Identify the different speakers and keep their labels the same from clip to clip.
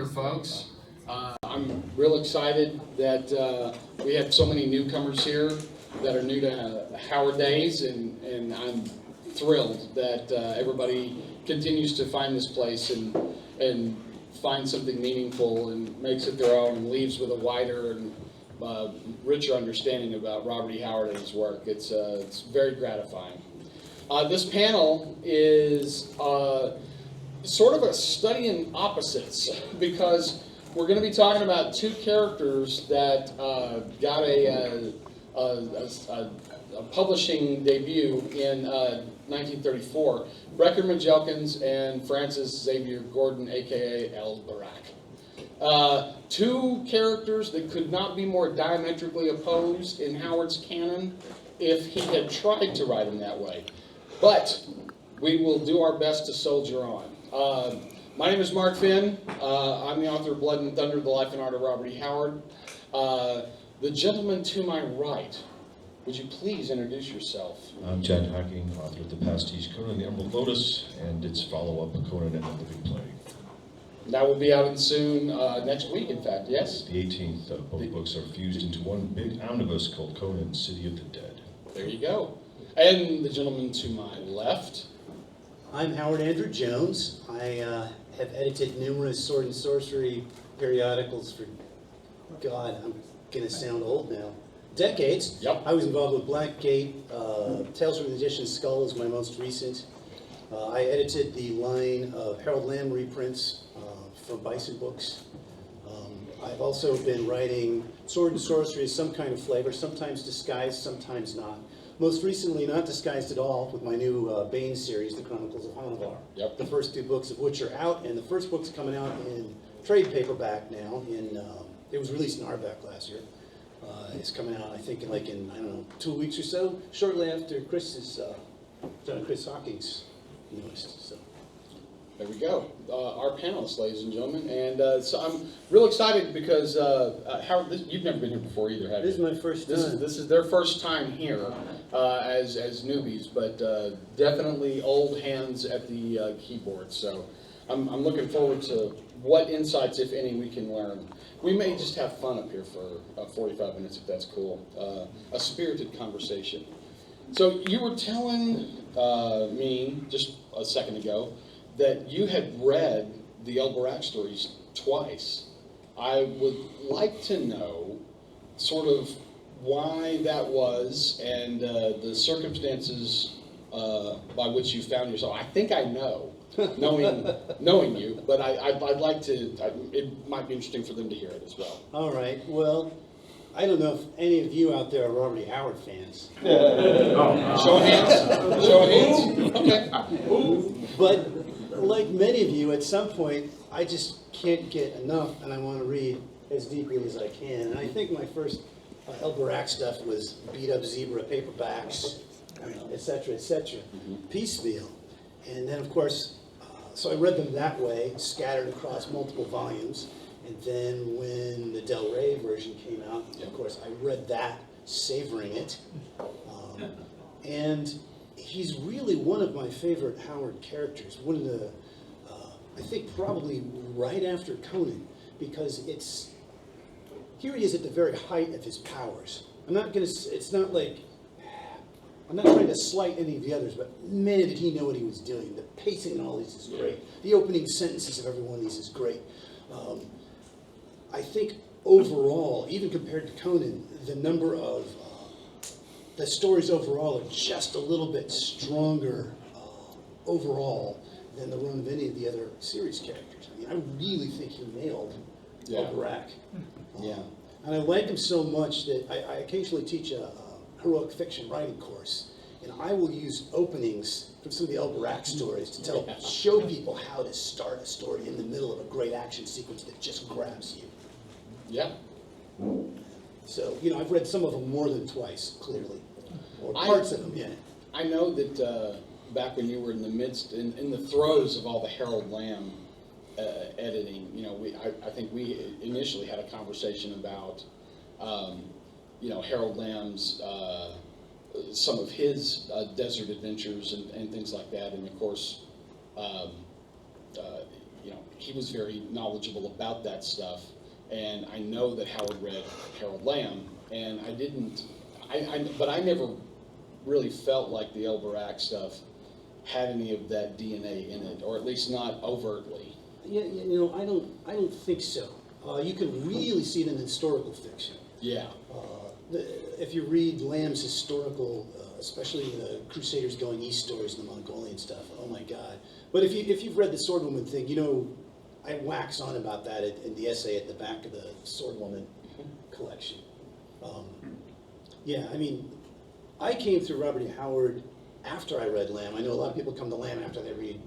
Speaker 1: folks. I'm real excited that we have so many newcomers here that are new to Howard Days, and I'm thrilled that everybody continues to find this place and find something meaningful and makes it their own and leaves with a wider and richer understanding about Robert E. Howard and his work. It's very gratifying. This panel is sort of a study in opposites because we're going to be talking about two characters that got a publishing debut in 1934, Brecker Majelkins and Francis Xavier Gordon, aka El Barak. Two characters that could not be more diametrically opposed in Howard's canon if he had tried to write them that way. But we will do our best to soldier on. My name is Mark Finn. I'm the author of Blood and Thunder, The Life and Art of Robert E. Howard. The gentleman to my right, would you please introduce yourself?
Speaker 2: I'm Chad Hacking, author of the pastiche Conan the Emerald Lotus and its follow-up, Conan and the Living Plague.
Speaker 1: That will be out soon, next week, in fact, yes?
Speaker 2: The 18th. Both books are fused into one big omnibus called Conan, City of the Dead.
Speaker 1: There you go. And the gentleman to my left.
Speaker 3: I'm Howard Andrew Jones. I have edited numerous sword and sorcery periodicals for, God, I'm going to sound old now, decades.
Speaker 1: Yep.
Speaker 3: I was involved with Blackgate. Tales from the Magician's Skull is my most recent. I edited the line of Harold Lamb reprints from Bison Books. I've also been writing sword and sorcery as some kind of flavor, sometimes disguised, sometimes not. Most recently, not disguised at all, with my new Bane series, The Chronicles of Hanavar.
Speaker 1: Yep.
Speaker 3: The first two books of which are out, and the first book's coming out in trade paperback now. It was released in hardback last year. It's coming out, I think, in I don't know, 2 weeks or so, shortly after Chris Hawking's newest. So.
Speaker 1: There we go. Our panelists, ladies and gentlemen. And so I'm real excited because, Howard, you've never been here before either, have you?
Speaker 3: This is my first time.
Speaker 1: This is their first time here as newbies, but definitely old hands at the keyboard. So I'm looking forward to what insights, if any, we can learn. We may just have fun up here for 45 minutes, if that's cool. A spirited conversation. So you were telling me just a second ago that you had read the El Barak stories twice. I would like to know sort of why that was and the circumstances by which you found yourself. I think I know, knowing you, but I'd like to, it might be interesting for them to hear it as well.
Speaker 3: All right, well, I don't know if any of you out there are Robert E. Howard fans.
Speaker 1: Show of hands? Show of hands? Okay.
Speaker 3: But like many of you, at some point, I just can't get enough, and I want to read as deeply as I can. And I think my first El Barak stuff was beat-up zebra paperbacks, etc., etc., piecemeal. And then, of course, so I read them that way, scattered across multiple volumes. And then when the Del Rey version came out, of course, I read that, savoring it. And he's really one of my favorite Howard characters. One of the, I think probably right after Conan, because here he is at the very height of his powers. I'm not trying to slight any of the others, but man, did he know what he was doing. The pacing in all these is great. The opening sentences of every one of these is great. I think overall, even compared to Conan, the number of the stories overall are just a little bit stronger overall than the run of any of the other series characters. I mean, I really think he nailed El Barak. And I like him so much that I occasionally teach a heroic fiction writing course, and I will use openings from some of the El Barak stories to show people how to start a story in the middle of a great action sequence that just grabs you.
Speaker 1: Yeah.
Speaker 3: So, I've read some of them more than twice, clearly. Or parts of them, yeah.
Speaker 1: I know that back when you were in the midst, in the throes of all the Harold Lamb editing, I think we initially had a conversation about, Harold Lamb's, some of his desert adventures and things like that. And of course, he was very knowledgeable about that stuff. And I know that Howard read Harold Lamb, and but I never really felt like the El Barak stuff had any of that DNA in it, or at least not overtly.
Speaker 3: Yeah, I don't think so. You can really see it in historical fiction.
Speaker 1: Yeah.
Speaker 3: If you read Lamb's historical, especially the Crusaders going east stories and the Mongolian stuff, oh my God. But if you've read the Swordwoman thing, I wax on about that in the essay at the back of the Swordwoman collection. Yeah, I mean, I came through Robert E. Howard after I read Lamb. I know a lot of people come to Lamb after they read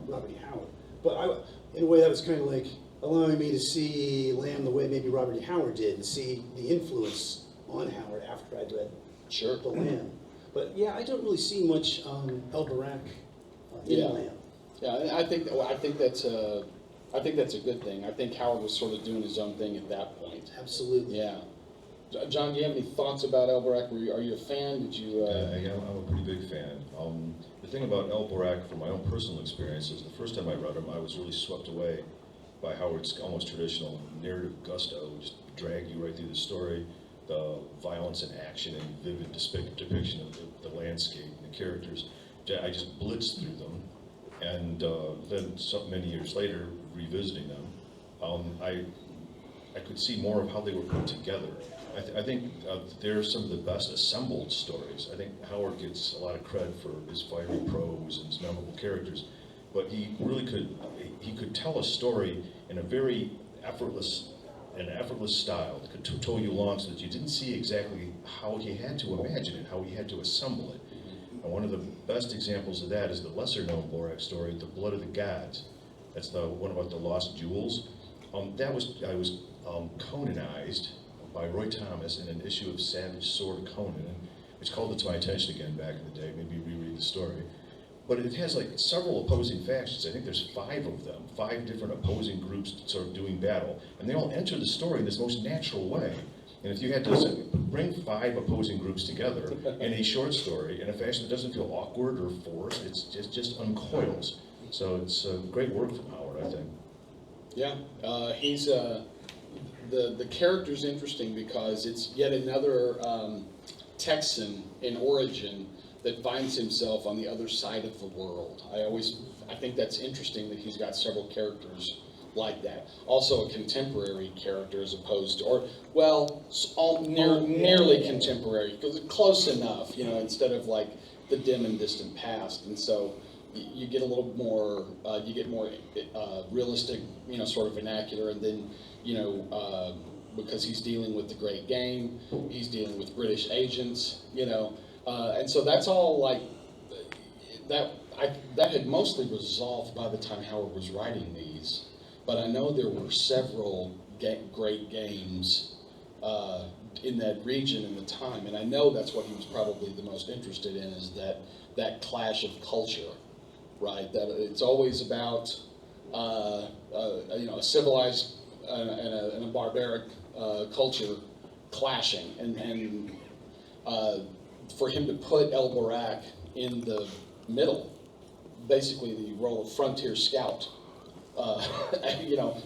Speaker 3: Robert E. Howard. But in a way, that was kind of like allowing me to see Lamb the way maybe Robert E. Howard did, and see the influence on Howard after I'd read the Lamb. But yeah, I don't really see much El Barak in Lamb.
Speaker 1: Yeah, I think that's a good thing. I think Howard was sort of doing his own thing at that point.
Speaker 3: Absolutely.
Speaker 1: Yeah. John, do you have any thoughts about El Barak? Are you a fan? Did you?
Speaker 2: I'm a pretty big fan. The thing about El Barak, from my own personal experience, is the first time I read him, I was really swept away by Howard's almost traditional narrative gusto, just drag you right through the story, the violence and action and vivid depiction of the landscape and the characters. I just blitzed through them, and then many years later, revisiting them, I could see more of how they were put together. I think they're some of the best assembled stories. I think Howard gets a lot of credit for his fiery prose and his memorable characters, but he really could tell a story in a very effortless style that could tow you along, so that you didn't see exactly how he had to imagine it, how he had to assemble it. And one of the best examples of that is the lesser-known Borak story, The Blood of the Gods. That's the one about the lost jewels. I was Conanized by Roy Thomas in an issue of Savage Sword Conan, which called it to my attention again back in the day. Maybe reread the story. But it has like several opposing factions. I think there's 5 of them, 5 different opposing groups sort of doing battle. And they all enter the story in this most natural way. And if you had to bring 5 opposing groups together in a short story in a fashion that doesn't feel awkward or forced, it's just uncoils. So it's great work from Howard, I think.
Speaker 1: Yeah, he's the character's interesting because it's yet another Texan in origin that finds himself on the other side of the world. I think that's interesting that he's got several characters like that. Also a contemporary character as opposed to, nearly contemporary, because close enough, instead of like the dim and distant past. And so you get a little more, you get more realistic, sort of vernacular, and then, because he's dealing with the Great Game, he's dealing with British agents, and so that's all like, that had mostly resolved by the time Howard was writing these, but I know there were several great games in that region in the time, and I know that's what he was probably the most interested in, is that clash of culture. Right, that it's always about a civilized and a barbaric culture clashing, and for him to put El Barak in the middle, basically the role of frontier scout,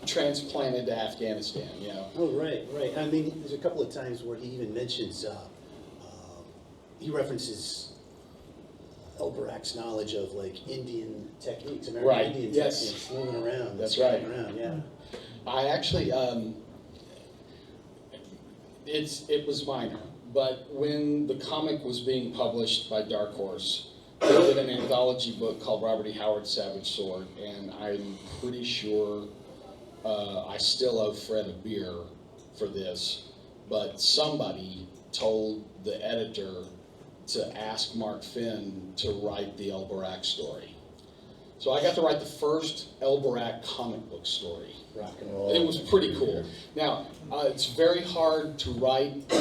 Speaker 1: transplanted to Afghanistan.
Speaker 3: Oh, right. I mean, there's a couple of times where he even mentions, he references El Barak's knowledge of like Indian techniques, American Indian techniques, moving around.
Speaker 1: That's right.
Speaker 3: Around, yeah.
Speaker 1: I actually, it was minor, but when the comic was being published by Dark Horse, they did an anthology book called Robert E. Howard's Savage Sword, and I'm pretty sure I still owe Fred a beer for this, but somebody told the editor to ask Mark Finn to write the El Barak story. So I got to write the first El Barak comic book story.
Speaker 3: Rock and roll.
Speaker 1: It was pretty cool. Now, it's very hard to write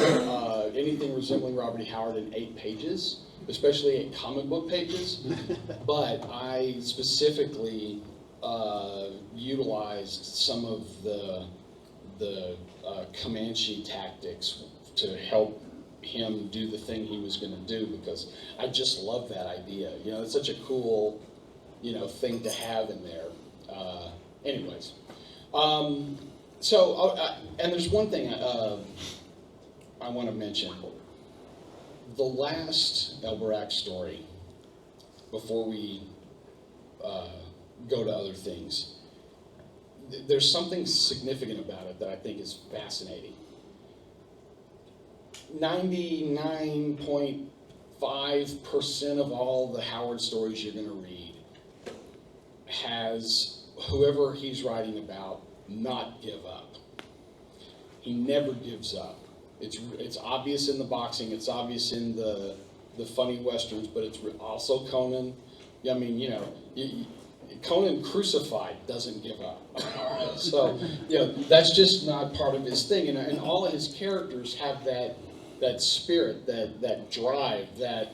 Speaker 1: anything resembling Robert E. Howard in 8 pages, especially 8 comic book pages, but I specifically utilized some of the Comanche tactics to help him do the thing he was going to do, because I just love that idea. It's such a cool, thing to have in there. anyways, and there's one thing I want to mention. The last Elberax story, before we go to other things, there's something significant about it that I think is fascinating. 99.5% of all the Howard stories you're going to read has whoever he's writing about not give up. He never gives up. It's obvious in the boxing, it's obvious in the funny westerns, but it's also Conan. I mean, you know, Conan Crucified doesn't give up. So, you know, that's just not part of his thing. And all of his characters have that spirit, that drive, that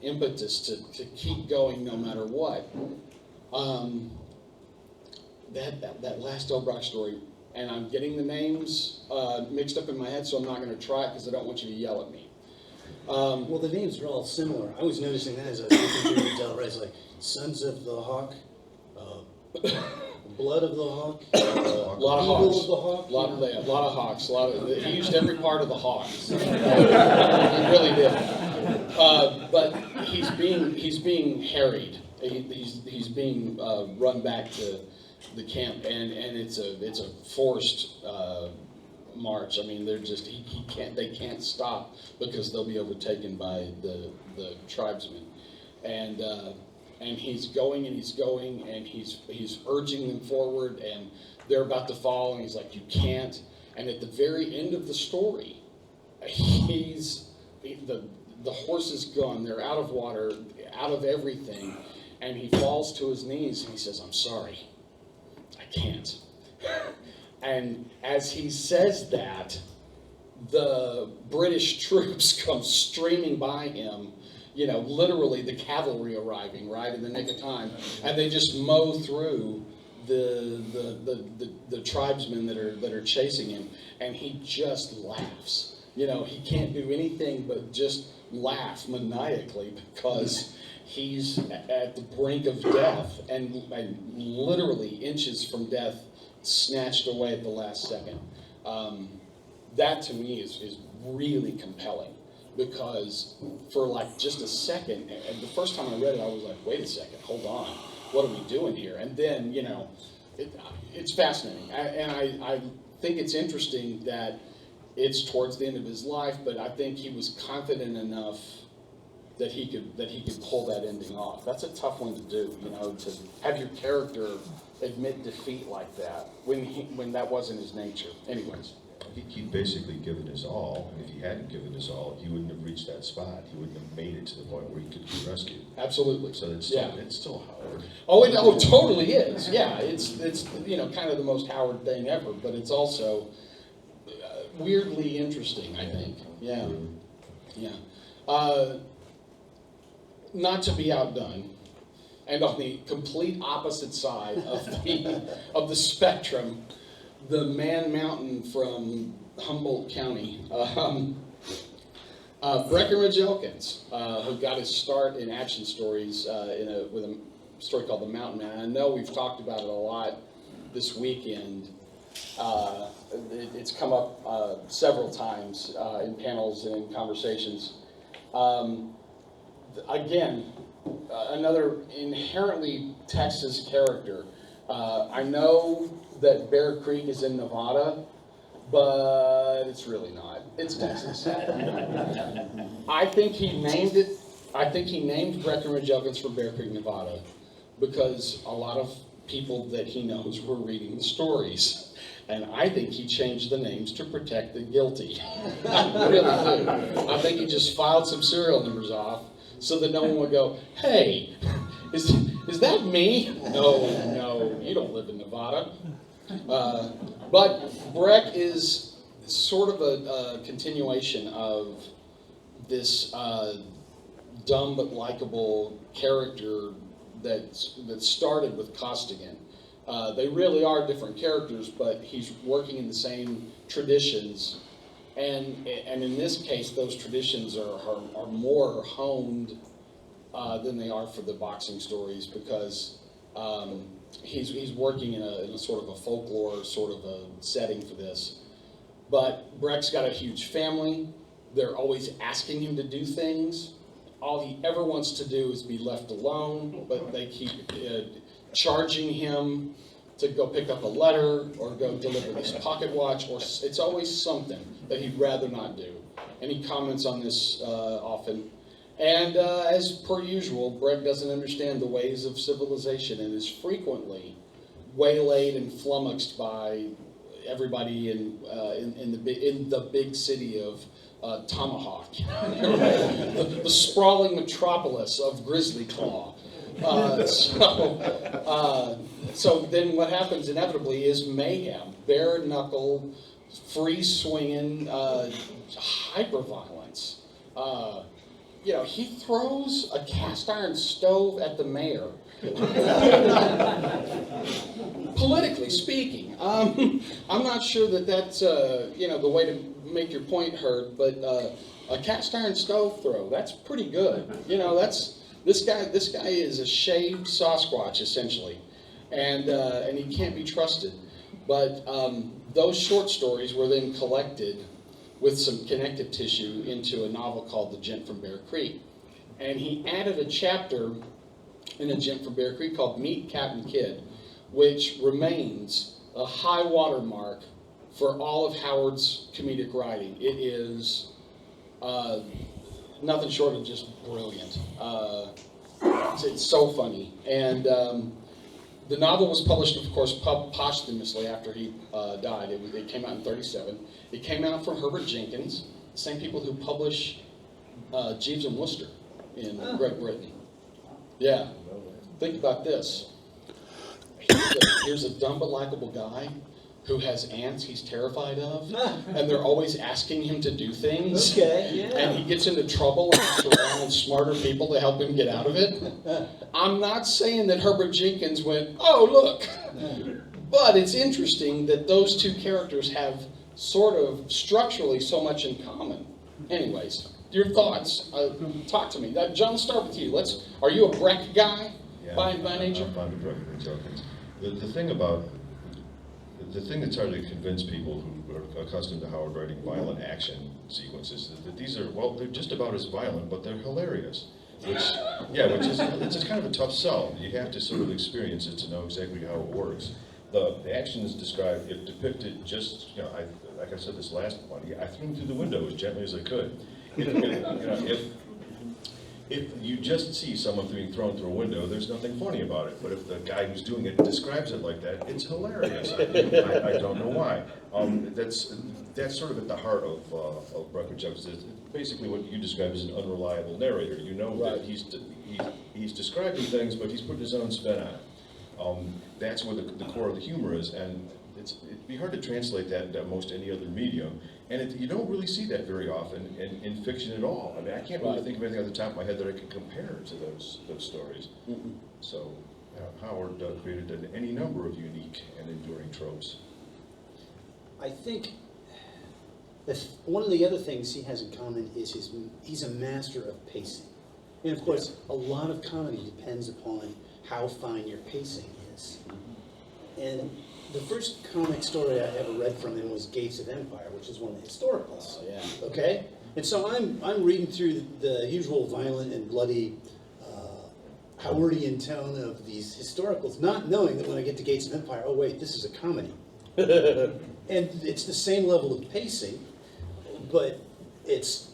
Speaker 1: impetus to keep going no matter what. That last Elberax story, and I'm getting the names mixed up in my head, so I'm not going to try it because I don't want you to yell at me.
Speaker 3: Well, the names are all similar. I was noticing that as I was looking through the tell, right? It's like Sons of the Hawk, Blood of the Hawk,
Speaker 1: A lot of
Speaker 3: Evil
Speaker 1: hawks.
Speaker 3: of the Hawk.
Speaker 1: A lot of hawks. He used every part of the hawk. He really did. But he's being harried. He's being run back to the camp, and it's a forced march. I mean, they can't stop because they'll be overtaken by the tribesmen, and he's going and he's urging them forward, and they're about to fall, and he's like, you can't. And at the very end of the story, the horse is gone, they're out of water, out of everything, and he falls to his knees and he says, I'm sorry, I can't. And as he says that, the British troops come streaming by him, you know, literally the cavalry arriving right in the nick of time, and they just mow through the tribesmen that are chasing him, and he just laughs. You know, he can't do anything but just laugh maniacally because he's at the brink of death and literally inches from death, snatched away at the last second. That to me is really compelling, because for like just a second, and the first time I read it, I was like, wait a second, hold on, what are we doing here? And then, you know, it's fascinating. I think it's interesting that it's towards the end of his life, but I think he was confident enough that he could pull that ending off. That's a tough one to do, you know, to have your character admit defeat like that when that wasn't his nature. Anyways.
Speaker 2: He'd basically given his all, and if he hadn't given his all, he wouldn't have reached that spot. He wouldn't have made it to the point where he could be rescued.
Speaker 1: Absolutely.
Speaker 2: So it's still Howard.
Speaker 1: Oh, it totally is. Yeah, it's you know, kind of the most Howard thing ever, but it's also weirdly interesting, I think. Yeah, yeah. Not to be outdone, and on the complete opposite side of the spectrum, the Man Mountain from Humboldt County, Breckinridge Elkins, who got his start in action stories with a story called The Mountain Man. And I know we've talked about it a lot this weekend. It's come up several times in panels and in conversations. Again, another inherently Texas character. I know that Bear Creek is in Nevada, but it's really not. It's Texas. I think he named Breckinridge Elkins for Bear Creek, Nevada, because a lot of people that he knows were reading the stories. And I think he changed the names to protect the guilty. I really do. I think he just filed some serial numbers off so that no one would go, hey, is that me? No, you don't live in Nevada. But Breck is sort of a continuation of this dumb but likable character that started with Costigan. They really are different characters, but he's working in the same traditions. And in this case, those traditions are more honed than they are for the boxing stories, because he's working in a sort of a folklore sort of a setting for this. But Brecht's got a huge family. They're always asking him to do things. All he ever wants to do is be left alone, but they keep charging him to go pick up a letter or go deliver his pocket watch, or it's always something that he'd rather not do. And he comments on this often. And as per usual, Brecht doesn't understand the ways of civilization and is frequently waylaid and flummoxed by everybody in the big city of Tomahawk, the sprawling metropolis of Grizzly Claw. So then what happens inevitably is mayhem, bare knuckle, free swinging, hyper-violence. He throws a cast iron stove at the mayor. Politically speaking, I'm not sure that's the way to make your point heard, but a cast iron stove throw, that's pretty good. This guy is a shaved Sasquatch essentially, and he can't be trusted. But those short stories were then collected with some connective tissue into a novel called The Gent from Bear Creek. And he added a chapter in A Gent from Bear Creek called Meet Captain Kidd, which remains a high watermark for all of Howard's comedic writing. It is nothing short of just brilliant. It's so funny. And the novel was published, of course, posthumously after he died. It came out in 1937. It came out from Herbert Jenkins, the same people who publish Jeeves and Wooster in Great Britain. Yeah. Think about this. Here's a dumb but likable guy who has ants he's terrified of, and they're always asking him to do things.
Speaker 4: Okay, yeah.
Speaker 1: And he gets into trouble and has to rely on smarter people to help him get out of it. I'm not saying that Herbert Jenkins went, oh, look. But it's interesting that those two characters have sort of structurally so much in common. Anyways, your thoughts. Talk to me. John, let's start with you. Are you a Brecht guy by nature?
Speaker 2: I'm fond of Brecht and Jenkins. The thing that's hard to convince people who are accustomed to Howard writing violent action sequences that these are, well, they're just about as violent, but they're hilarious. Which is it's kind of a tough sell. You have to sort of experience it to know exactly how it works. The action is described, if depicted just, like I said this last one, I threw him through the window as gently as I could. If you just see someone being thrown through a window, there's nothing funny about it. But if the guy who's doing it describes it like that, it's hilarious. I don't know why. That's sort of at the heart of Brecht and Jenkins. It's basically what you describe as an unreliable narrator. You know that he's describing things, but he's putting his own spin on it. That's where the core of the humor is, and it'd be hard to translate that into most any other medium. And you don't really see that very often in fiction at all. I mean, I can't really think of anything off the top of my head that I can compare to those stories. Mm-mm. So Howard created any number of unique and enduring tropes.
Speaker 3: I think one of the other things he has in common is he's a master of pacing. And of course, a lot of comedy depends upon how fine your pacing is. And the first comic story I ever read from him was Gates of Empire, which is one of the historicals. Okay? And so I'm reading through the usual violent and bloody Howardian tone of these historicals, not knowing that when I get to Gates of Empire, oh wait, this is a comedy. And it's the same level of pacing, but it's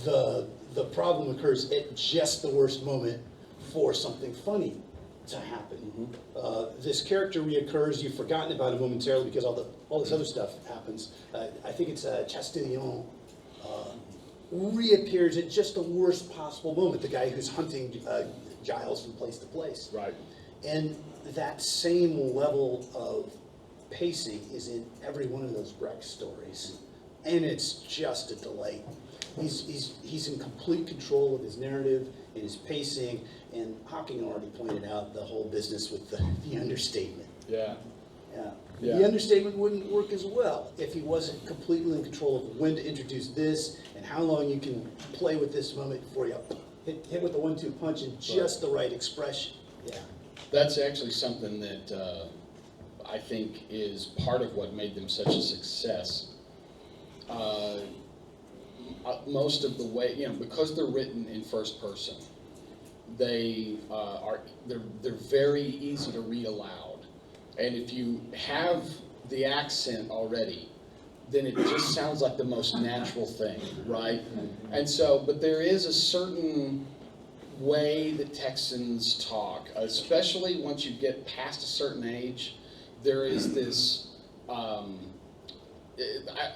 Speaker 3: the problem occurs at just the worst moment for something funny to happen. Mm-hmm. This character reoccurs. You've forgotten about him momentarily because all this other stuff happens. I think it's Chastillon reappears at just the worst possible moment. The guy who's hunting Giles from place to place.
Speaker 1: Right.
Speaker 3: And that same level of pacing is in every one of those Brecht stories, and it's just a delight. He's in complete control of his narrative and his pacing, and Hawking already pointed out the whole business with the understatement.
Speaker 1: Yeah.
Speaker 3: The understatement wouldn't work as well if he wasn't completely in control of when to introduce this and how long you can play with this moment before you hit with the 1-2 punch and just the right expression. Yeah.
Speaker 1: That's actually something that I think is part of what made them such a success. Most of the way, because they're written in first person, they're very easy to read aloud. And if you have the accent already, then it just sounds like the most natural thing, right? And so, but there is a certain way that Texans talk, especially once you get past a certain age. There is this,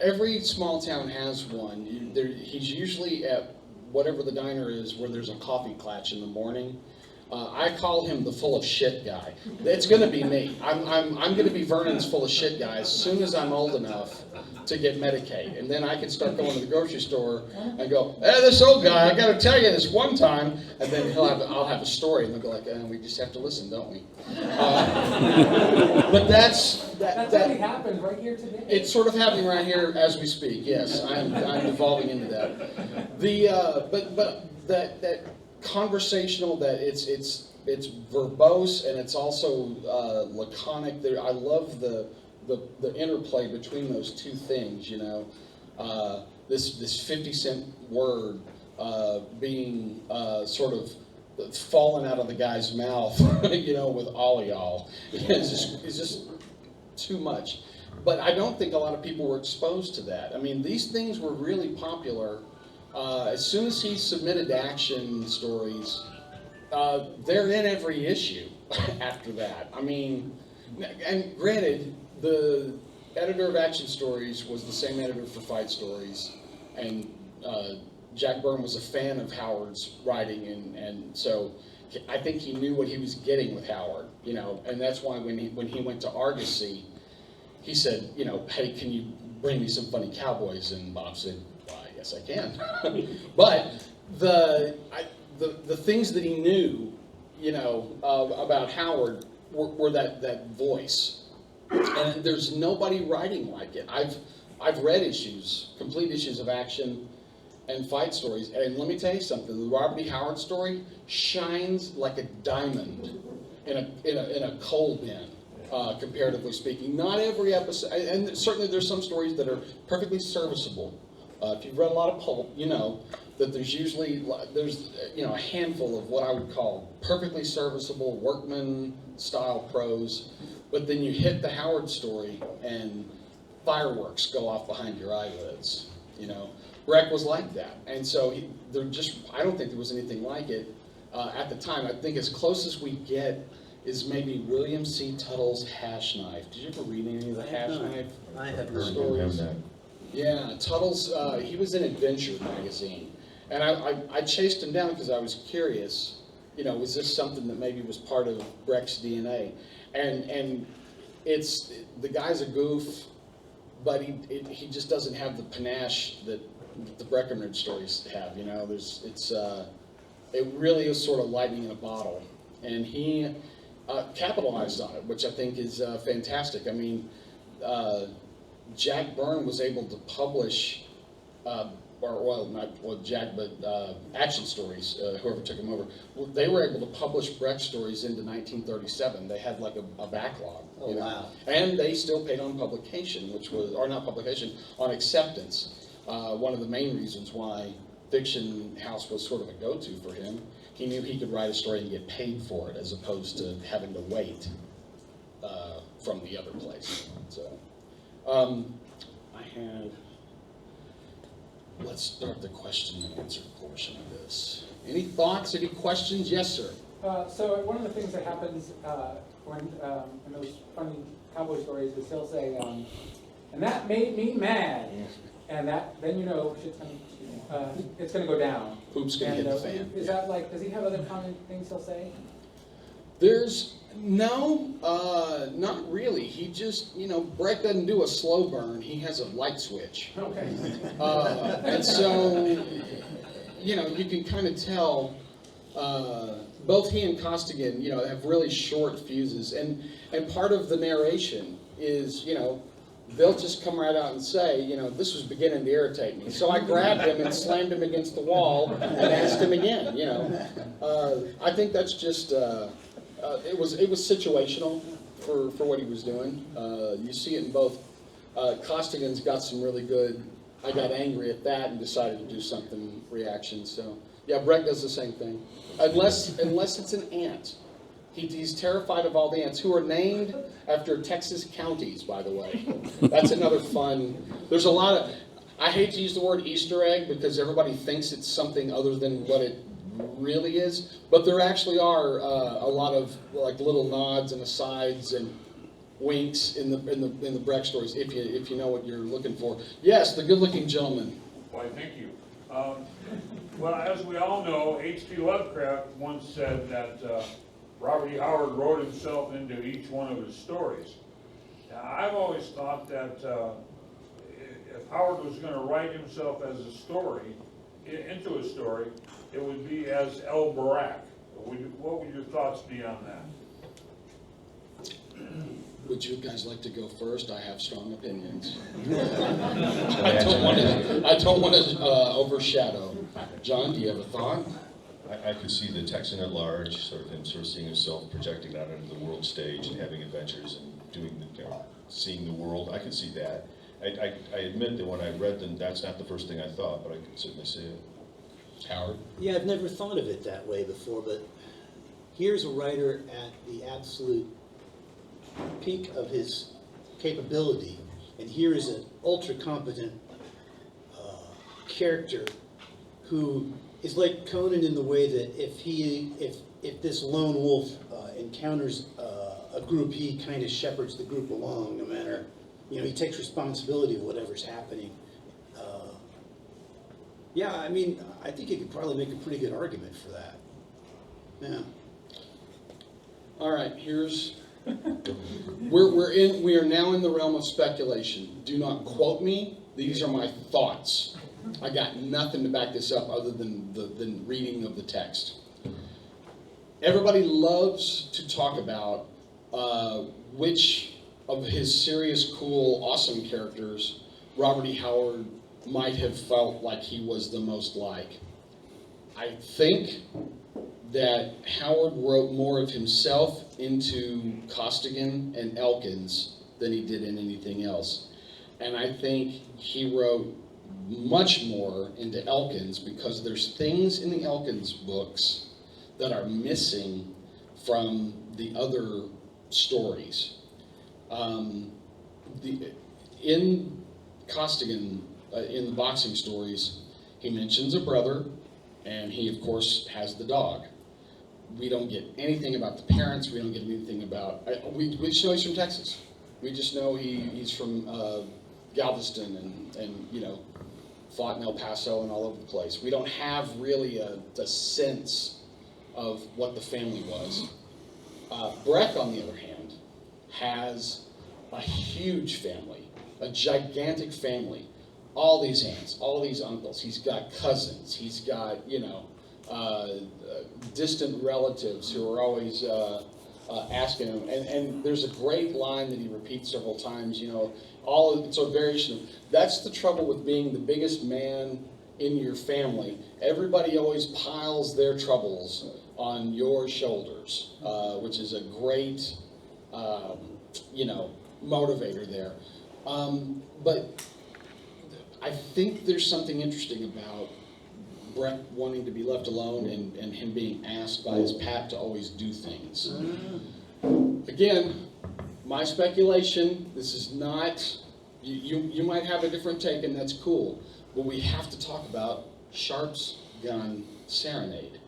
Speaker 1: every small town has one. He's usually at whatever the diner is where there's a coffee klatch in the morning. I call him the full of shit guy. It's going to be me. I'm going to be Vernon's full of shit guy as soon as I'm old enough to get Medicaid. And then I can start going to the grocery store and go, hey, this old guy, I got to tell you this one time. And then I'll have a story, and they'll go like, we just have to listen, don't we? But that's
Speaker 4: already happened right here today.
Speaker 1: It's sort of happening right here as we speak. Yes, I'm evolving into that. But that conversational, that it's verbose and it's also laconic. I love the interplay between those two things. This 50-cent word being sort of falling out of the guy's mouth, with all y'all. It's just too much. But I don't think a lot of people were exposed to that. I mean, these things were really popular. As soon as he submitted Action Stories, they're in every issue after that. I mean, and granted, the editor of Action Stories was the same editor for Fight Stories, and Jack Byrne was a fan of Howard's writing, and so I think he knew what he was getting with Howard, and that's why when he went to Argosy, he said, hey, can you bring me some funny cowboys? And Bob said, yes, I can. But the things that he knew, about Howard were that voice, and there's nobody writing like it. I've read complete issues of Action and Fight Stories, and let me tell you something: the Robert E. Howard story shines like a diamond in a coal bin. Comparatively speaking, not every episode, and certainly there's some stories that are perfectly serviceable. If you've read a lot of pulp, you know that there's a handful of what I would call perfectly serviceable workman-style prose, but then you hit the Howard story and fireworks go off behind your eyelids. Breck was like that, and so I don't think there was anything like it at the time. I think as close as we get is maybe William C. Tuttle's Hash Knife. Did you ever read any of the Hash Knife
Speaker 5: I have heard
Speaker 1: stories? Yeah, Tuttle's, he was in Adventure magazine, and I chased him down because I was curious, was this something that maybe was part of Breck's DNA? And the guy's a goof, but he just doesn't have the panache that the Breckenridge stories have, it really is sort of lightning in a bottle, and he capitalized on it, which I think is fantastic. I mean, Jack Byrne was able to publish, Action Stories, whoever took him over, they were able to publish Breck stories into 1937. They had like a backlog.
Speaker 5: Oh, wow.
Speaker 1: And they still paid on publication, on acceptance. One of the main reasons why Fiction House was sort of a go-to for him. He knew he could write a story and get paid for it as opposed to having to wait from the other place. So. Let's start the question and answer portion of this. Any thoughts, any questions? Yes, sir.
Speaker 4: So one of the things that happens when in those funny cowboy stories is he'll say, and that made me mad, and then shit's it's gonna go down.
Speaker 1: Poop's gonna hit the fan.
Speaker 4: Is that like? Does he have other common things he'll say?
Speaker 1: Not really. He just, Breck doesn't do a slow burn. He has a light switch.
Speaker 4: Okay.
Speaker 1: And so, you can kind of tell, both he and Costigan, have really short fuses. And part of the narration is, they'll just come right out and say, this was beginning to irritate me. So I grabbed him and slammed him against the wall and asked him again, I think that's just It was situational for what he was doing. You see it in both. Costigan's got some really good, I got angry at that and decided to do something reaction. So yeah, Brett does the same thing. Unless it's an ant. He's terrified of all the ants, who are named after Texas counties, by the way. That's another fun. There's a lot of, I hate to use the word Easter egg because everybody thinks it's something other than what it really is, but there actually are a lot of like little nods and asides and winks in the Breck stories, if you know what you're looking for. Yes, the good-looking gentleman.
Speaker 5: Why, thank you. Well, as we all know, H.P. Lovecraft once said that Robert E. Howard wrote himself into each one of his stories. Now, I've always thought that if Howard was going to write himself as a story, into a story, it would be as El Barak. What would your thoughts be on that?
Speaker 1: Would you guys like to go first? I have strong opinions. I don't want to overshadow. John, do you have a thought?
Speaker 2: I could see the Texan at large, sort of seeing himself projecting out into the world stage and having adventures and doing, seeing the world. I could see that. I admit that when I read them, that's not the first thing I thought, but I could certainly see it.
Speaker 1: Howard?
Speaker 3: Yeah, I've never thought of it that way before, but here's a writer at the absolute peak of his capability, and here is an ultra-competent character who is like Conan in the way that if this lone wolf encounters a group, he kind of shepherds the group along, no matter, he takes responsibility of whatever's happening. Yeah, I mean, I think you could probably make a pretty good argument for that. Yeah.
Speaker 1: All right, we are now in the realm of speculation. Do not quote me. These are my thoughts. I got nothing to back this up other than the reading of the text. Everybody loves to talk about which of his serious, cool, awesome characters Robert E. Howard might have felt like he was the most like. I think that Howard wrote more of himself into Costigan and Elkins than he did in anything else. And I think he wrote much more into Elkins because there's things in the Elkins books that are missing from the other stories. In Costigan, in the boxing stories, he mentions a brother, and he, of course, has the dog. We don't get anything about the parents. We don't get anything about... we just know he's from Texas. We just know he's from Galveston and fought in El Paso and all over the place. We don't have really a sense of what the family was. Breck, on the other hand, has a huge family, a gigantic family. All these aunts, all these uncles. He's got cousins. He's got, distant relatives who are always asking him. And there's a great line that he repeats several times, it's a variation of, that's the trouble with being the biggest man in your family. Everybody always piles their troubles on your shoulders, which is a great, motivator there. But I think there's something interesting about Breck wanting to be left alone and him being asked by his pap to always do things. Again, my speculation, this is not, you might have a different take and that's cool, but we have to talk about Sharp's Gun Serenade.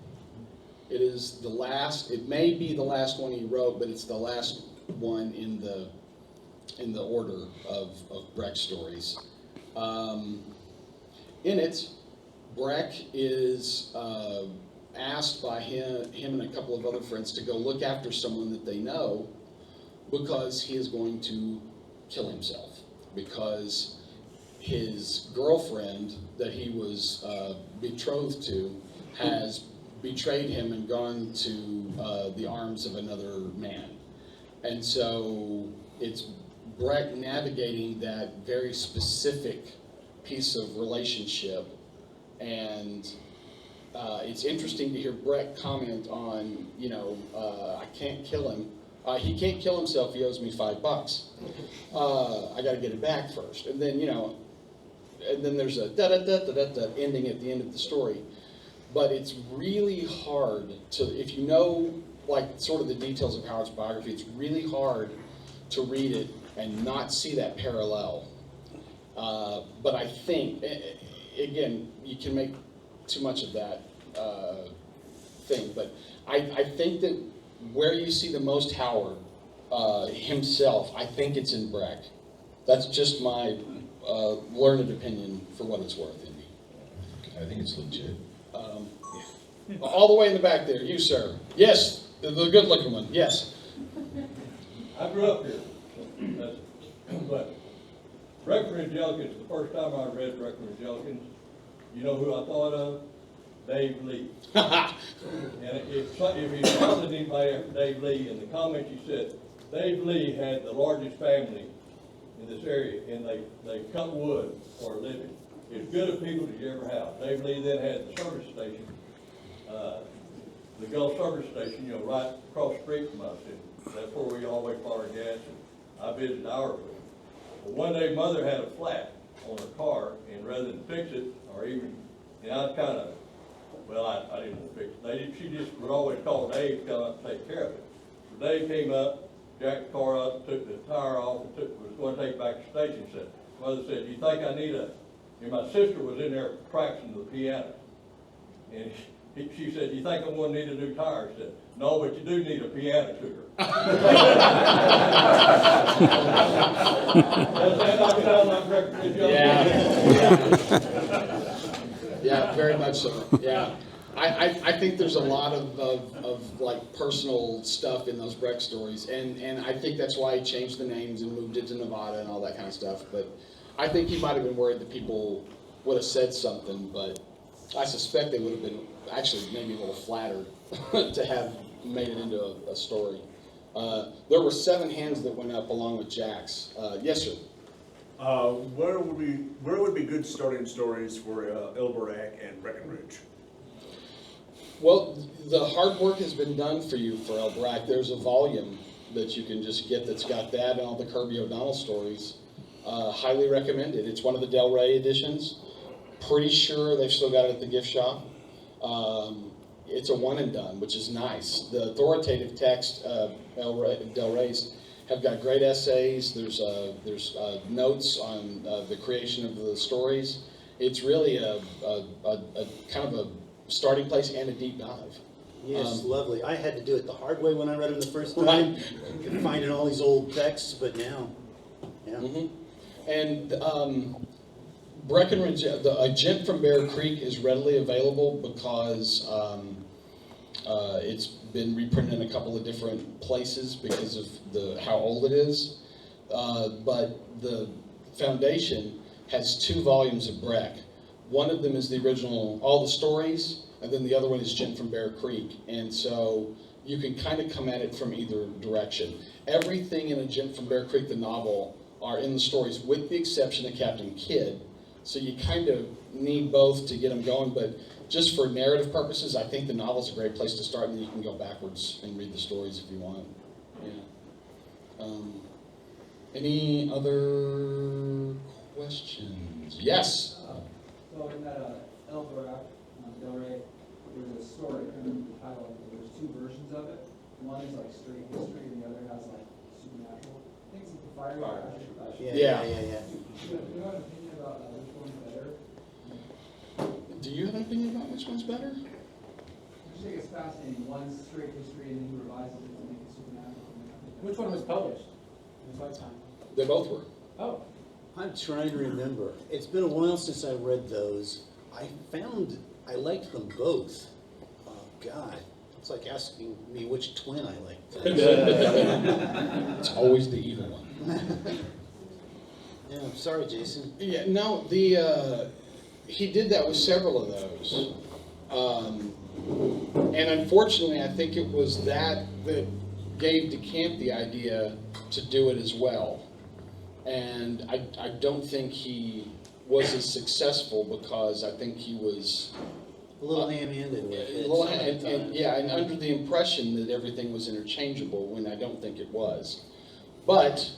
Speaker 1: It is the last, it may be the last one he wrote, but it's the last one in the order of Breck stories. In it, Breck is asked by him and a couple of other friends to go look after someone that they know because he is going to kill himself. Because his girlfriend that he was betrothed to has betrayed him and gone to the arms of another man. And so it's Breck navigating that very specific piece of relationship and it's interesting to hear Brett comment on, I can't kill him. He can't kill himself, he owes me $5. I gotta get it back first. And then, and then there's a da-da-da-da-da-da ending at the end of the story. But it's really hard to, if you know, like, sort of the details of Howard's biography, it's really hard to read it and not see that parallel. But I think, again, you can make too much of that thing, but I think that where you see the most Howard himself, I think it's in Breck. That's just my learned opinion for what it's worth, Indy.
Speaker 2: I think it's legit.
Speaker 1: All the way in the back there, you, sir. Yes, the good-looking one, yes.
Speaker 6: I grew up here, but Breckenridge Elkins, the first time I read Breckenridge Elkins, you know who I thought of? Dave Lee. And if you found anybody after Dave Lee, in the comments you said, Dave Lee had the largest family in this area, and they cut wood for a living. As good of people as you ever have. Dave Lee then had the service station, the Gulf service station, right across the street from us. And that's where we always bought our gas, and I visited our place. But one day, Mother had a flat on her car, and rather than fix it, or even, and I kind of, well, I didn't want to fix it. She just would always call Dave to come up and take care of it. So Dave came up, jacked the car up, took the tire off, and was going to take it back to the station. Said, Mother said, "Do you think I need a?" And my sister was in there practicing the piano, and she said, "Do you think I'm going to need a new tire?" I said, "No, but you do need a piano tuner." Does that not sound like Breckenridge Elkins?
Speaker 1: Yeah, very much so, yeah. I think there's a lot of like personal stuff in those Breck stories, and I think that's why he changed the names and moved it to Nevada and all that kind of stuff, but I think he might have been worried that people would have said something, but I suspect they would have been actually maybe a little flattered to have made it into a story. There were 7 hands that went up along with Jack's. Yes, sir.
Speaker 7: Where would be good starting stories for Elberack and Breckenridge?
Speaker 1: Well, the hard work has been done for you for Elberack. There's a volume that you can just get that's got that and all the Kirby O'Donnell stories. Highly recommended. It's one of the Del Rey editions. Pretty sure they've still got it at the gift shop. It's a one and done, which is nice. The authoritative text, Del Rey's, have got great essays. There's notes on the creation of the stories. It's really a kind of a starting place and a deep dive.
Speaker 3: Yes, lovely. I had to do it the hard way when I read them the first time.
Speaker 1: Right.
Speaker 3: Finding all these old texts, but now, yeah.
Speaker 1: Mm-hmm. And Breckenridge, a Gent from Bear Creek is readily available because it's been reprinted in a couple of different places because of how old it is. But the foundation has 2 volumes of Breck. One of them is the original, all the stories, and then the other one is Gent from Bear Creek. And so you can kind of come at it from either direction. Everything in a Gent from Bear Creek, the novel, are in the stories, with the exception of Captain Kidd. So you kind of need both to get them going, but just for narrative purposes, I think the novel's a great place to start, and then you can go backwards and read the stories if you want. Yeah. Any other questions? Yes?
Speaker 8: So in that Elberack, Del Rey, there's a story, I can't remember the title, but there's 2 versions of it. One is like straight history, and the other has like supernatural. I think it's the fire.
Speaker 1: Yeah.
Speaker 8: Do you have an opinion about which one's better?
Speaker 1: Do you have an opinion about which one's better?
Speaker 8: I just think it's fascinating. One's straight history, and then he revises it to make it supernatural.
Speaker 4: Which one was published in his lifetime?
Speaker 1: They both were.
Speaker 4: Oh,
Speaker 3: I'm trying to remember. It's been a while since I read those. I liked them both. Oh, God. It's like asking me which twin I liked.
Speaker 1: It's always the evil one.
Speaker 3: Yeah, I'm sorry, Jason.
Speaker 1: Yeah, no, he did that with several of those. And unfortunately, I think it was that gave DeCamp the idea to do it as well. And I don't think he was as successful because I think he was
Speaker 3: A little ham-handed with it.
Speaker 1: Well,
Speaker 3: sometimes.
Speaker 1: yeah, and under the impression that everything was interchangeable when I don't think it was. But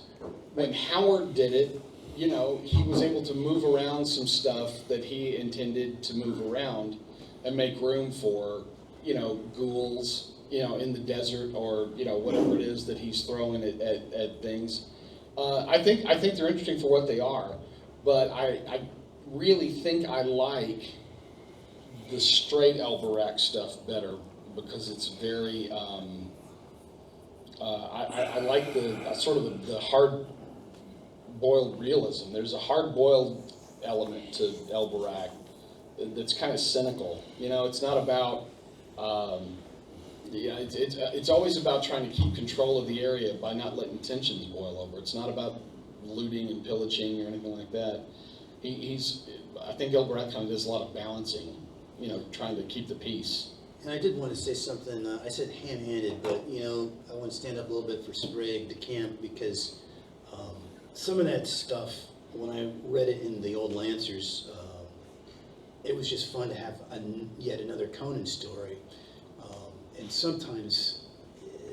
Speaker 1: when Howard did it, you know, he was able to move around some stuff that he intended to move around and make room for, you know, ghouls, you know, in the desert or, you know, whatever it is that he's throwing at things. I think they're interesting for what they are, but I really think I like the straight Elberac stuff better because it's very, I like the sort of the hard-boiled realism. There's a hard-boiled element to Elberac that's kind of cynical. You know, it's not about, yeah, it's always about trying to keep control of the area by not letting tensions boil over. It's not about looting and pillaging or anything like that. I think Elberac kind of does a lot of balancing, you know, trying to keep the peace.
Speaker 3: And I did want to say something, I said ham-handed, but, you know, I want to stand up a little bit for Sprague, DeCamp, because some of that stuff, when I read it in the old Lancers, it was just fun to have yet another Conan story. And sometimes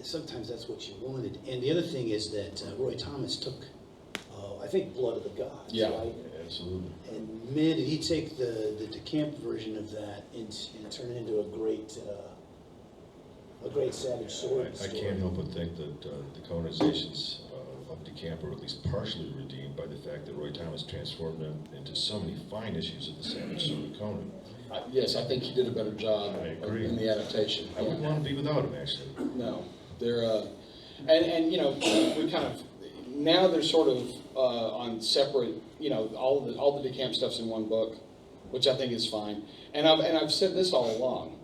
Speaker 3: that's what you wanted. And the other thing is that Roy Thomas took, I think, Blood of the Gods,
Speaker 1: Yeah.
Speaker 3: right?
Speaker 2: Absolutely.
Speaker 3: And man, did he take the DeCamp version of that and turn it into a great Savage Sword
Speaker 2: I
Speaker 3: story.
Speaker 2: can't help but think that the Conanizations of DeCamp are at least partially redeemed by the fact that Roy Thomas transformed them into so many fine issues of the Savage Sword of Conan.
Speaker 1: Yes, I think he did a better job
Speaker 2: I agree.
Speaker 1: in the adaptation.
Speaker 2: I wouldn't want to be without him, actually.
Speaker 1: No, they're, and you know, we kind of, now they're sort of on separate, you know, all the DeCamp stuff's in one book, which I think is fine. And I've said this all along.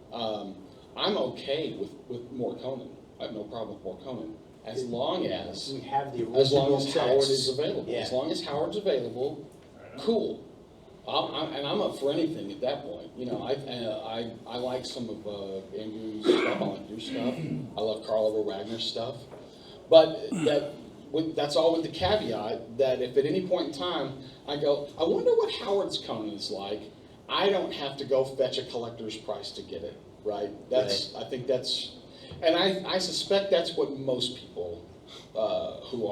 Speaker 1: I'm okay with more Conan. I have no problem with more Conan, as long as
Speaker 3: We have the original
Speaker 1: as Howard
Speaker 3: text.
Speaker 1: is available.
Speaker 3: Yeah.
Speaker 1: As long as Howard's available, cool. And I'm up for anything at that point. You know, I like some of Andrew's stuff. I like your stuff. I love Karl Ove Wagner's stuff. But that's all with the caveat that if at any point in time I go, I wonder what Howard's Conan is like, I don't have to go fetch a collector's price to get it, right? I think that's, and I suspect that's what most people who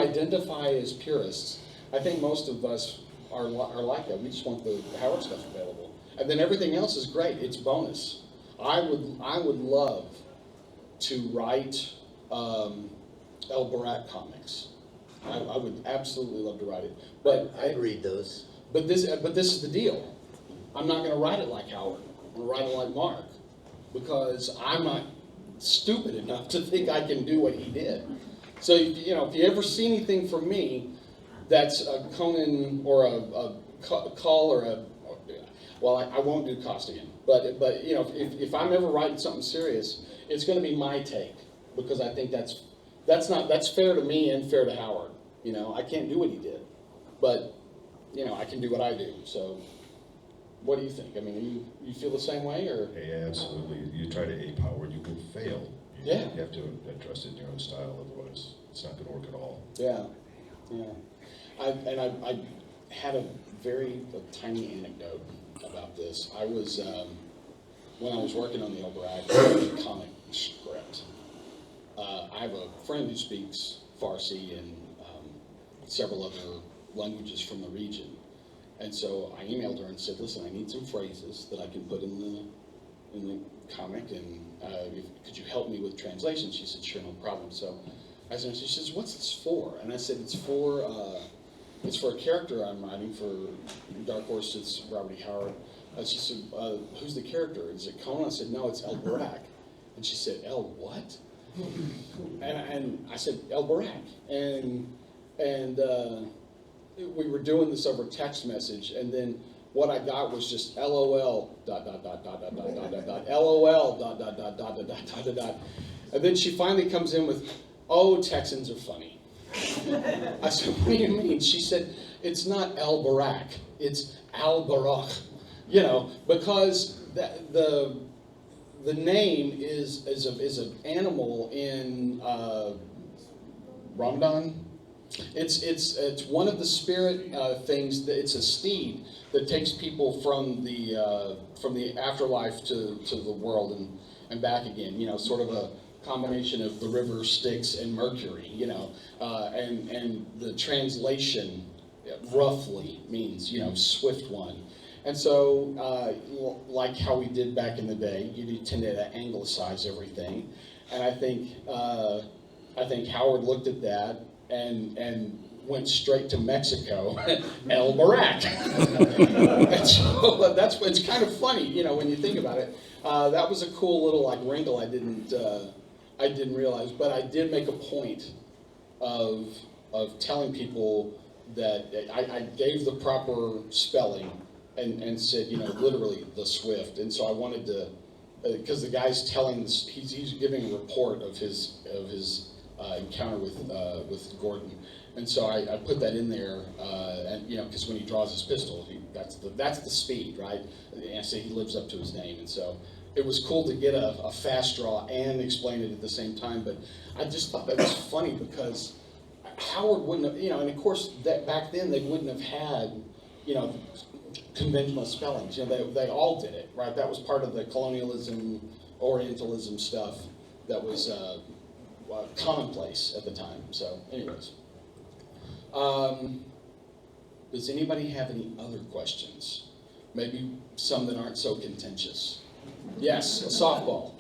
Speaker 1: identify as purists, I think most of us are like that. We just want the Howard stuff available, and then everything else is great. It's bonus. I would love to write Elberac comics. I would absolutely love to write it. But
Speaker 3: I'd read those.
Speaker 1: But this is the deal. I'm not going to write it like Howard. I'm going to write it like Mark, because I'm not stupid enough to think I can do what he did. So you know, if you ever see anything from me that's a Conan or a Cull or a, well, I won't do Costigan, but you know, if I'm ever writing something serious, it's going to be my take, because I think that's fair to me and fair to Howard. You know, I can't do what he did, but you know, I can do what I do. So, what do you think? I mean, you feel the same way, or?
Speaker 2: Hey, absolutely. You try to ape Howard, you will fail.
Speaker 1: Yeah.
Speaker 2: You have to trust it in your own style, otherwise it's not going to work at all.
Speaker 1: Yeah, yeah. I had a very tiny anecdote about this. I was, when I was working on the Elberac comic script, I have a friend who speaks Farsi and several other languages from the region. And so I emailed her and said, listen, I need some phrases that I can put in the comic, and could you help me with translation? She said, sure, no problem. So I said, she says, what's this for? And I said, it's for a character I'm writing for Dark Horse. It's Robert E. Howard. She said, who's the character? Is it Conan? I said, no, it's Elberac. And she said, El what? And I said, Elberac. And we were doing this over text message, and then what I got was just LOL dot dot dot dot dot dot dot dot dot LOL dot dot dot dot dot dot dot dot, and then she finally comes in with, "Oh, Texans are funny." I said, "What do you mean?" She said, "It's not Elberac, it's Al-Barak," you know, because the name is an animal in Ramadan. It's one of the spirit things. That it's a steed that takes people from the afterlife to the world and back again. You know, sort of a combination of the river, Styx, and Mercury. You know, and the translation roughly means, you know, swift one. And so, like how we did back in the day, you tended to anglicize everything, and I think Howard looked at that and went straight to Mexico, El Barak. And so it's kind of funny, you know, when you think about it. That was a cool little like wrinkle I didn't realize, but I did make a point of telling people that I gave the proper spelling and said, you know, literally the Swift. And so I wanted to, because the guy's telling this, he's giving a report of his encounter with Gordon, and so I put that in there, and you know, because when he draws his pistol, that's the speed, right? And I say he lives up to his name, and so it was cool to get a fast draw and explain it at the same time. But I just thought that was funny because Howard wouldn't have, you know, and of course that back then they wouldn't have had, you know, conventional spellings. You know, they all did it, right? That was part of the colonialism, Orientalism stuff that was commonplace at the time. So, anyways, does anybody have any other questions? Maybe some that aren't so contentious. Yes, a softball.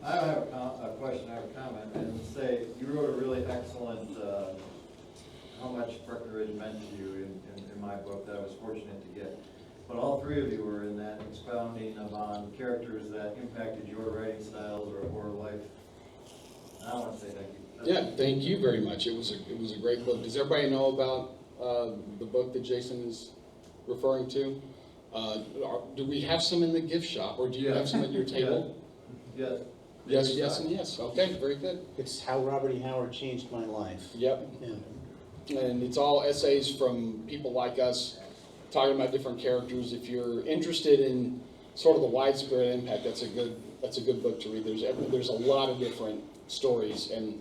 Speaker 9: I don't have a question, I have a comment, and say, you wrote a really excellent, how much Breckenridge meant to you in my book that I was fortunate to get. But all three of you were in that expounding upon characters that impacted your writing styles or life. I want to say thank you.
Speaker 1: Yeah, thank you very much. It was a great book. Does everybody know about the book that Jason is referring to? Do we have some in the gift shop, or do you have some at your table?
Speaker 9: Yes.
Speaker 1: Yes, yes, and yes. Okay, very good.
Speaker 3: It's How Robert E. Howard Changed My Life.
Speaker 1: Yep.
Speaker 3: Yeah.
Speaker 1: And it's all essays from people like us talking about different characters. If you're interested in sort of the widespread impact, that's a good book to read. There's a lot of different stories, and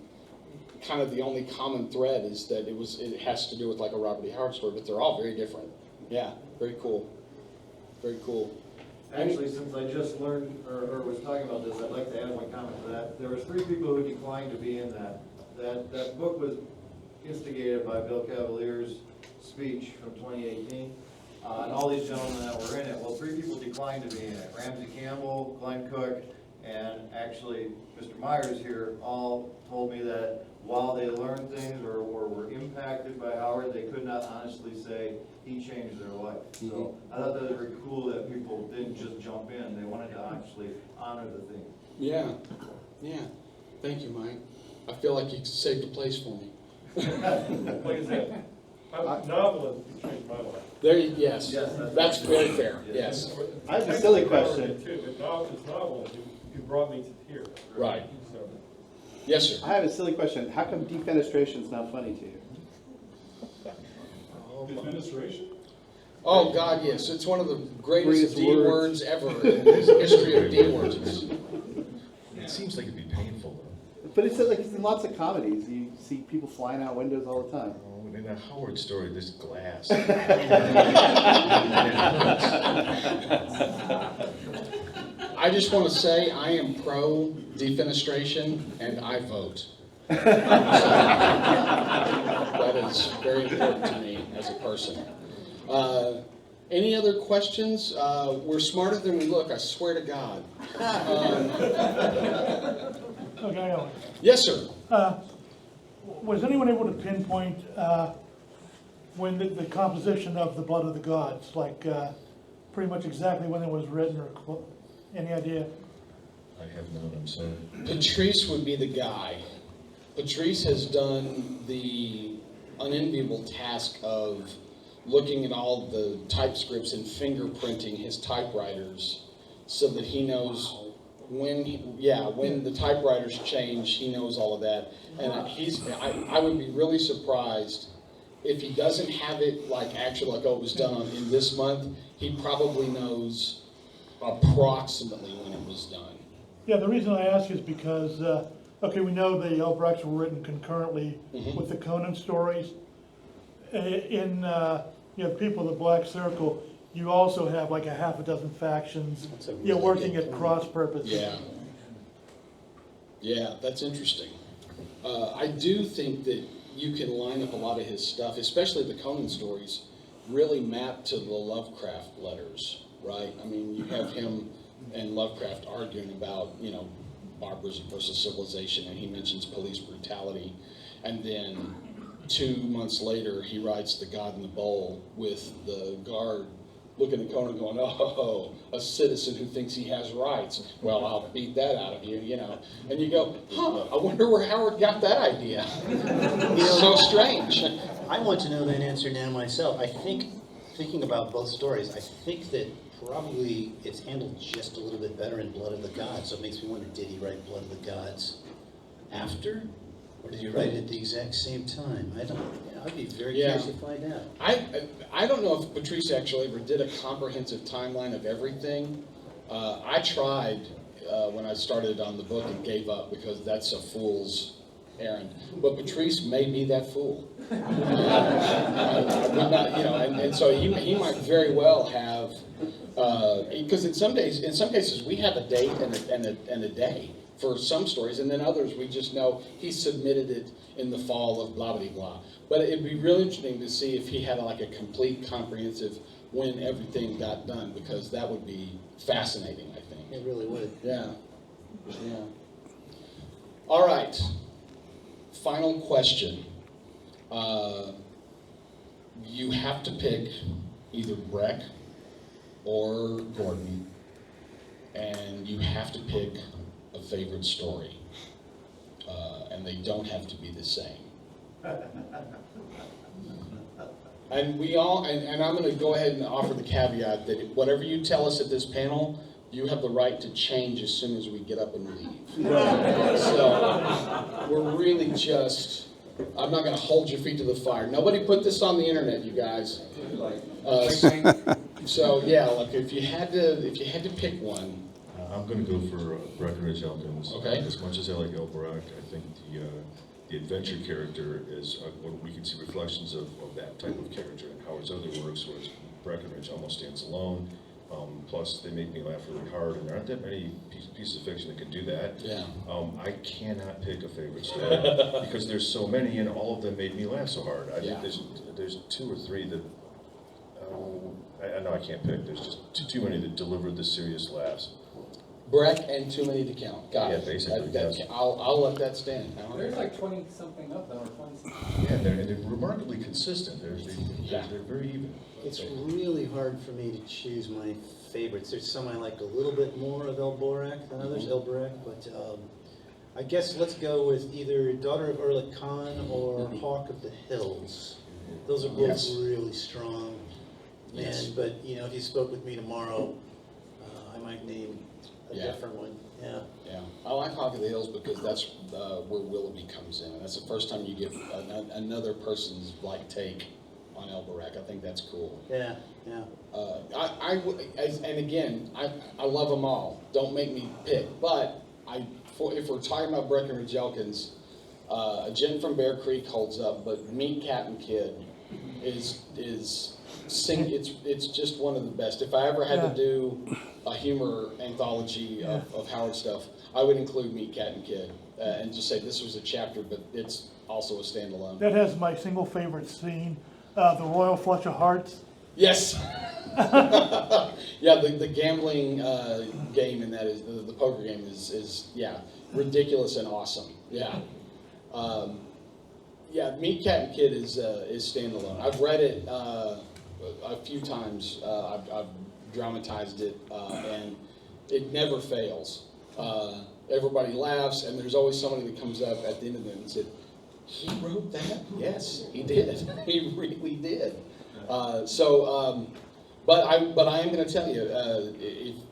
Speaker 1: kind of the only common thread is that it has to do with like a Robert E. Howard story, but they're all very different. Yeah, very cool. Very cool.
Speaker 9: Actually, since I just learned, or was talking about this, I'd like to add one comment to that. There was 3 people who declined to be in that. That book was instigated by Bill Cavalier's speech from 2018. And all these gentlemen that were in it, well, 3 people declined to be in it. Ramsey Campbell, Glenn Cook, and actually Mr. Myers here all told me that while they learned things or were impacted by Howard, they could not honestly say he changed their life. So I thought that was very cool that people didn't just jump in. They wanted to actually honor the thing.
Speaker 1: Yeah, yeah. Thank you, Mike. I feel like you saved a place for me.
Speaker 6: Like I said, a novelist who changed my life.
Speaker 1: Yes, that's very fair, yes.
Speaker 10: I have a silly question.
Speaker 6: Too, but it's novelist who brought me to here.
Speaker 1: Right.
Speaker 6: So,
Speaker 1: Yes, sir.
Speaker 10: I have a silly question. How come defenestration is not funny to you?
Speaker 6: administration?
Speaker 1: Oh, God, yes. It's one of the greatest
Speaker 10: Greatest
Speaker 1: D
Speaker 10: words.
Speaker 1: words ever in the history of D words.
Speaker 2: It seems like it'd be painful though.
Speaker 10: But it's like it's in lots of comedies. You see people flying out windows all the time.
Speaker 2: Oh, in a Howard story, there's glass.
Speaker 1: I just want to say I am pro defenestration and I vote. That is very important to me as a person. Any other questions? We're smarter than we look, I swear to God.
Speaker 11: Okay, Owen.
Speaker 1: Yes, sir.
Speaker 11: Was anyone able to pinpoint when the composition of the Blood of the Gods, like pretty much exactly when it was written, or any idea?
Speaker 2: I have none, I'm sorry.
Speaker 1: Patrice would be the guy. Patrice has done the unenviable task of looking at all the typescripts and fingerprinting his typewriters so that he knows when the typewriters change, he knows all of that. And I would be really surprised if he doesn't have it like actually like, oh, it was done in this month. He probably knows approximately when it was done.
Speaker 11: Yeah, the reason I ask is because, okay, we know the Elbracks were written concurrently with the Conan stories, in, you know, People of the Black Circle, you also have like a half a dozen factions,
Speaker 3: That's a
Speaker 11: you know,
Speaker 3: really
Speaker 11: working
Speaker 3: good
Speaker 11: at
Speaker 3: point.
Speaker 11: cross purposes.
Speaker 1: Yeah. Yeah, that's interesting. I do think that you can line up a lot of his stuff, especially the Conan stories, really map to the Lovecraft letters, right? I mean, you have him and Lovecraft arguing about, you know, barbarism versus civilization, and he mentions police brutality. And then 2 months later, he writes The God in the Bowl with the guard looking at Conan going, oh, a citizen who thinks he has rights. Well, I'll beat that out of you, you know. And you go, I wonder where Howard got that idea. So strange.
Speaker 3: I want to know that answer now myself. I think, thinking about both stories, I think that probably it's handled just a little bit better in Blood of the Gods. So it makes me wonder, did he write Blood of the Gods after? Or did he write it at the exact same time? I don't, I'd be very curious to find out.
Speaker 1: I don't know if Patrice actually ever did a comprehensive timeline of everything. I tried when I started on the book and gave up because that's a fool's errand. But Patrice may be that fool. I would not, you know, and so he might very well have, because in some cases we have a date and a day for some stories, and then others we just know he submitted it in the fall of blah blah blah. But it'd be really interesting to see if he had like a complete, comprehensive when everything got done, because that would be fascinating, I think.
Speaker 3: It really would.
Speaker 1: Yeah. Yeah. All right. Final question. You have to pick either Breck or Gordon, and you have to pick a favorite story, and they don't have to be the same. And we all, and I'm going to go ahead and offer the caveat that whatever you tell us at this panel, you have the right to change as soon as we get up and leave. So we're really just, I'm not going to hold your feet to the fire. Nobody put this on the internet, you guys. So yeah, like if you had to pick one.
Speaker 2: I'm going to go for Breckinridge Elkins.
Speaker 1: Okay.
Speaker 2: As much as I like Elbarack, I think the adventure character is what we can see reflections of that type of character in Howard's other works, whereas Breckinridge almost stands alone. Plus, they make me laugh really hard, and there aren't that many pieces of fiction that can do that.
Speaker 1: Yeah.
Speaker 2: I cannot pick a favorite story because there's so many, and all of them made me laugh so hard. I think there's 2 or 3 that I know I can't pick. There's just too many that delivered the serious laughs.
Speaker 1: Breck and Too Many to Count. Got it.
Speaker 2: Yeah, basically,
Speaker 1: That-
Speaker 2: yes.
Speaker 1: I'll let that stand.
Speaker 4: There's like 20-something of them, or 20-something.
Speaker 2: Yeah, and they're remarkably consistent. They're very even.
Speaker 3: It's really hard for me to choose my favorites. There's some I like a little bit more of Elbarack than others, Elbarack, but I guess let's go with either Daughter of Erlich Khan or Hawk of the Hills. Those are both
Speaker 1: Yes.
Speaker 3: really strong.
Speaker 1: Yes.
Speaker 3: But you know, if you spoke with me tomorrow, I might name a
Speaker 1: Yeah.
Speaker 3: different one. Yeah.
Speaker 1: Yeah, I like Hawk of the Hills because that's where Willoughby comes in, and that's the first time you get another person's like take on Elbarack. I think that's cool.
Speaker 3: Yeah. Yeah.
Speaker 1: And again, I love them all. Don't make me pick, but if we're talking about Breckinridge Elkins, A Gin from Bear Creek holds up, but Meet Captain Kidd is it's just one of the best. If I ever had to do a humor anthology of Howard stuff, I would include Meet Captain Kidd and just say this was a chapter, but it's also a standalone.
Speaker 11: That has my single favorite scene, the Royal Flush of Hearts.
Speaker 1: Yes. Yeah, the gambling game in that is the poker game is ridiculous and awesome. Yeah. Yeah, Meet Captain Kidd is standalone. I've read it a few times. I've dramatized it, and it never fails. Everybody laughs, and there's always somebody that comes up at the end of it and said, "He wrote that?" Yes, he did. He really did. But I am going to tell you,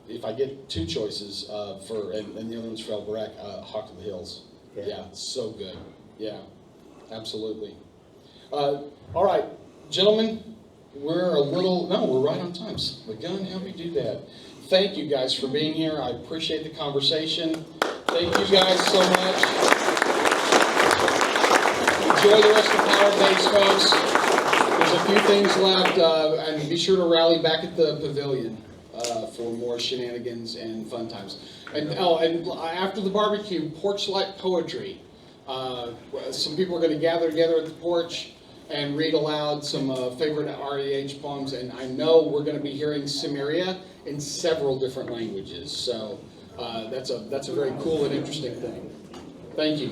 Speaker 1: if I get 2 choices and the other one's for Elbarack, Hawk of the Hills. Yeah, so good. Yeah, absolutely. All right, gentlemen, we're right on time. McGunn, how we do that? Thank you guys for being here. I appreciate the conversation. Thank you guys so much. Enjoy the rest of Howard Days, folks. There's a few things left, and be sure to rally back at the pavilion for more shenanigans and fun times. And after the barbecue, porch light poetry. Some people are going to gather together at the porch and read aloud some favorite REH poems, and I know we're going to be hearing Cimmeria in several different languages. So that's a very cool and interesting thing. Thank you.